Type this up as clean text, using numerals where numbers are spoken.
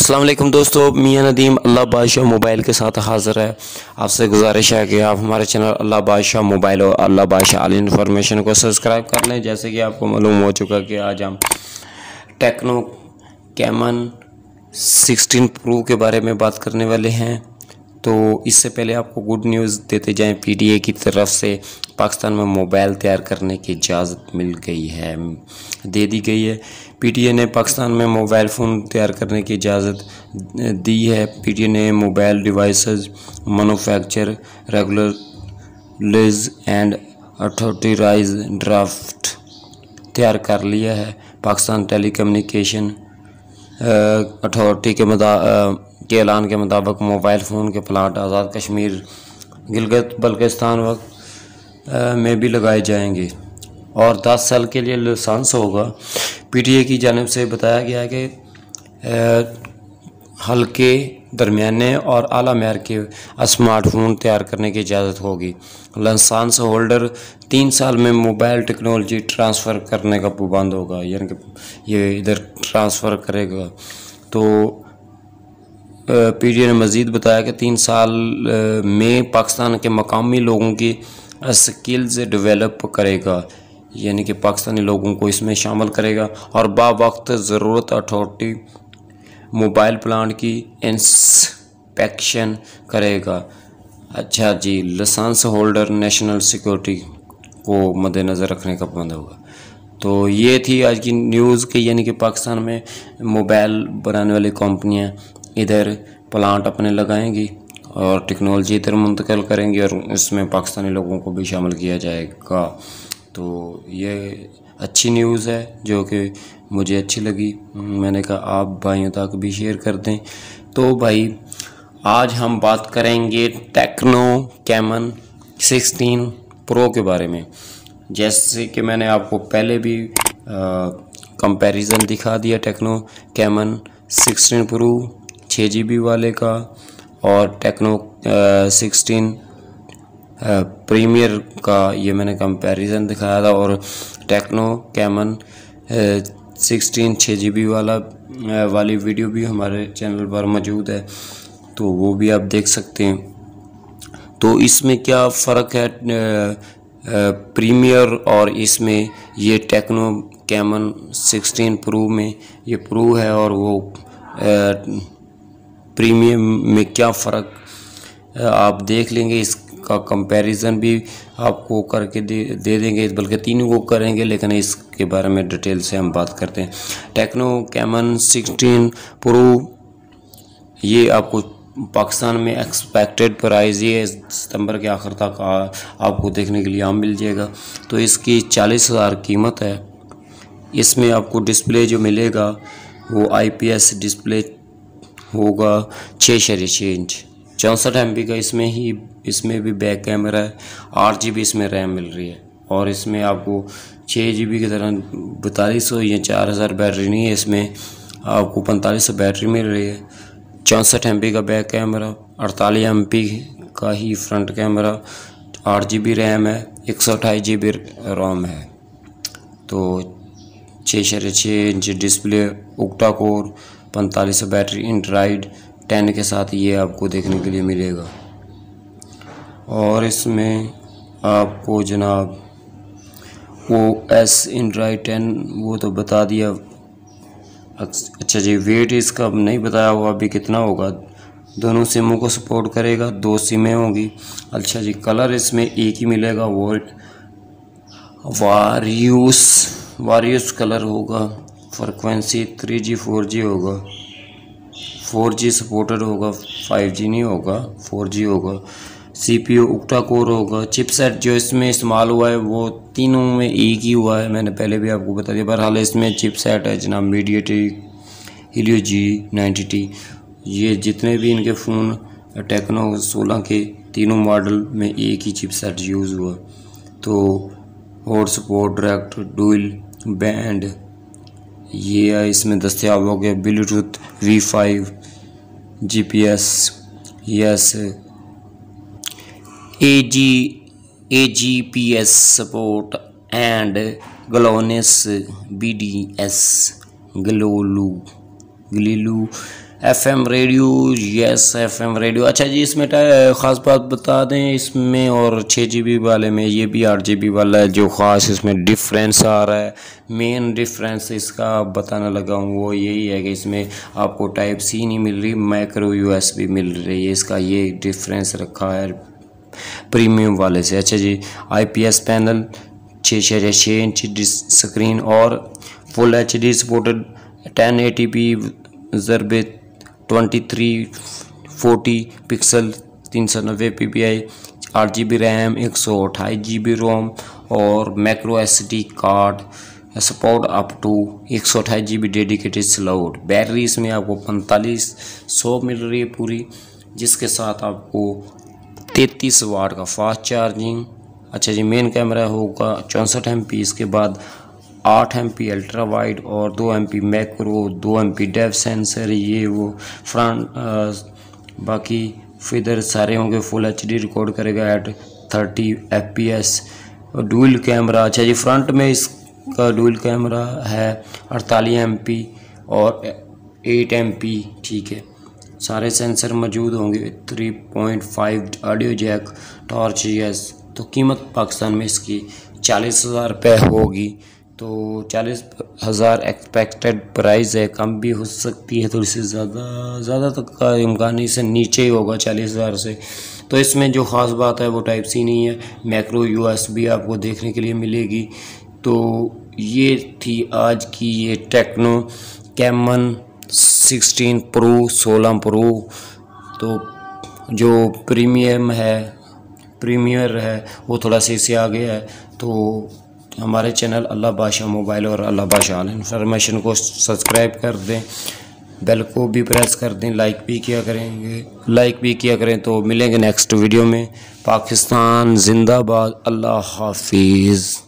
अस्सलाम वालेकुम दोस्तों, मियां नदीम अल्लाह बादशाह मोबाइल के साथ हाज़िर है। आपसे गुजारिश है कि आप हमारे चैनल अल्लाह बादशाह मोबाइल और अल्लाह बादशाह आल इन्फॉर्मेशन को सब्सक्राइब कर लें। जैसे कि आपको मालूम हो चुका कि आज हम टेक्नो कैमन 16 प्रो के बारे में बात करने वाले हैं। तो इससे पहले आपको गुड न्यूज़ देते जाएं, पीटीए की तरफ से पाकिस्तान में मोबाइल तैयार करने की इजाज़त मिल गई है, दे दी गई है। पीटीए ने पाकिस्तान में मोबाइल फ़ोन तैयार करने की इजाज़त दी है। पीटीए ने mobile devices manufacture regulatories and authorities draft तैयार कर लिया है। पाकिस्तान टेलीकम्युनिकेशन अथॉरिटी के ऐलान के मुताबिक मोबाइल फ़ोन के प्लांट आज़ाद कश्मीर, गिलगित बल्तिस्तान में भी लगाए जाएंगे और 10 साल के लिए लाइसेंस होगा। पीटीए की जानिब से बताया गया है कि हल्के, दरमियाने और आला मेयार के स्मार्टफोन तैयार करने की इजाज़त होगी। लाइसेंस होल्डर 3 साल में मोबाइल टेक्नोलॉजी ट्रांसफ़र करने का पाबंद होगा, यानी कि ये इधर ट्रांसफ़र करेगा। तो पीटीए ने मज़ीद बताया कि 3 साल में पाकिस्तान के मकामी लोगों की स्किल्स डेवलप करेगा, यानी कि पाकिस्तानी लोगों को इसमें शामिल करेगा और बावक्त ज़रूरत अथॉरिटी मोबाइल प्लांट की इंस्पेक्शन करेगा। अच्छा जी, लाइसेंस होल्डर नेशनल सिक्योरिटी को मद्देनज़र रखने का पाबंद होगा। तो ये थी आज की न्यूज़ कि यानी कि पाकिस्तान में मोबाइल बनाने वाली कंपनियां इधर प्लांट अपने लगाएंगी और टेक्नोलॉजी इधर मुंतकिल करेंगी और इसमें पाकिस्तानी लोगों को भी शामिल किया जाएगा। तो ये अच्छी न्यूज़ है जो कि मुझे अच्छी लगी। मैंने कहा आप भाइयों तक भी शेयर कर दें। तो भाई आज हम बात करेंगे टेक्नो कैमन 16 प्रो के बारे में। जैसे कि मैंने आपको पहले भी कंपैरिजन दिखा दिया टेक्नो कैमन 16 प्रो 6 GB वाले का और टेक्नो 16 प्रीमियर का, ये मैंने कंपैरिजन दिखाया था। और टेक्नो कैमन 16 6 GB वाली वीडियो भी हमारे चैनल पर मौजूद है, तो वो भी आप देख सकते हैं। तो इसमें क्या फ़र्क है प्रीमियर और इसमें? ये टेक्नो कैमन 16 प्रो में ये प्रो है और वो प्रीमियम में क्या फ़र्क आप देख लेंगे। इसका कंपैरिजन भी आपको करके दे देंगे, बल्कि तीनों को करेंगे, लेकिन इसके बारे में डिटेल से हम बात करते हैं। टेक्नो कैमन 16 प्रो ये आपको पाकिस्तान में एक्सपेक्टेड प्राइस ये सितंबर के आखिर तक आपको देखने के लिए मिल जाएगा। तो इसकी 40,000 कीमत है। इसमें आपको डिस्प्ले जो मिलेगा वो IPS डिस्प्ले होगा 6.6 इंच, 64 MB का इसमें भी बैक कैमरा है, 8 GB इसमें रैम मिल रही है और इसमें आपको 6 GB की तरह 4200 या 4000 बैटरी नहीं है, इसमें आपको 4500 बैटरी मिल रही है। 64 MB का बैक कैमरा, 48 MP का ही फ्रंट कैमरा, 8 GB रैम है, 128 GB रोम है। तो 6.6 inch display, octa core, 4500 battery, Android 10 के साथ ये आपको देखने के लिए मिलेगा। और इसमें आपको जनाब OS एंड्रॉयड 10 वो तो बता दिया। अच्छा जी, वेट इसका नहीं बताया हुआ अभी कितना होगा। दोनों सिमों को सपोर्ट करेगा, 2 सिमें होंगी। अच्छा जी, कलर इसमें एक ही मिलेगा, वो वारियस कलर होगा। फ्रिक्वेंसी 3G 4G होगा, 4G सपोर्टेड होगा, 5G नहीं होगा, 4G होगा। CPU ओक्टा कोर होगा। चिपसेट जो इसमें इस्तेमाल हुआ है वो तीनों में एक ही हुआ है, मैंने पहले भी आपको बता दिया। बहरहाल इसमें चिपसेट है जनाब मीडियाटेक हीलियो G90T। ये जितने भी इनके फ़ोन टेक्नो 16 के तीनों मॉडल में एक ही चिपसेट यूज़ हुआ। तो hot support, direct dual band ये इसमें दस्तयाब हो गया। Bluetooth V5, GPS, yes, AGPS support and glowness BDS ग्लोलू FM radio, yes FM radio. अच्छा जी, इसमें ख़ास बात बता दें, इसमें और 6 GB वाले में ये भी 8 GB वाला है। जो ख़ास इसमें डिफरेंस आ रहा है, मेन डिफरेंस इसका बताने लगा हूँ वो यही है कि इसमें आपको टाइप C नहीं मिल रही, माइक्रो USB मिल रही है। इसका ये डिफरेंस रखा है प्रीमियम वाले से। अच्छा जी, IPS पैनल, 6.6 इंच स्क्रीन और फुल HD सपोर्टेड 1080p ज़रबे 2340 pixel 390 ppi, 8 GB RAM, 128 GB ROM और macro SD card support up to 128 GB dedicated slot. Battery इसमें आपको 4500 मिल रही है पूरी, जिसके साथ आपको 33 वाट का फास्ट चार्जिंग। अच्छा जी, मेन कैमरा होगा 64 MP, इसके बाद 8 MP अल्ट्रा वाइड और 2 MP macro, 2 MP depth sensor, ये वो फ्रंट बाकी फिदर सारे होंगे। फुल HD रिकॉर्ड करेगा एट 30 FPS और डुअल कैमरा। अच्छा जी, फ्रंट में इसका डुअल कैमरा है 48 MP और 8 MP, ठीक है। सारे सेंसर मौजूद होंगे। 3.5 ऑडियो जैक, टॉर्च, यस। तो कीमत पाकिस्तान में इसकी 40,000 रुपये होगी। तो 40,000 एक्सपेक्टेड प्राइस है, कम भी हो सकती है, तो इससे ज़्यादा तक का इम्कान नहीं, इससे नीचे ही होगा 40,000 से। तो इसमें जो ख़ास बात है वो टाइप C नहीं है, मैक्रो USB आपको देखने के लिए मिलेगी। तो ये थी आज की ये टेक्नो कैमन 16 प्रो 16 प्रो। तो जो प्रीमियर है वो थोड़ा सा इससे आगे है। तो हमारे चैनल अल्लाह बादशाह मोबाइल और अल्लाह बादशाह इन्फॉर्मेशन को सब्सक्राइब कर दें, बेल को भी प्रेस कर दें, लाइक भी किया करें। तो मिलेंगे नेक्स्ट वीडियो में। पाकिस्तान जिंदाबाद, अल्लाह हाफिज़।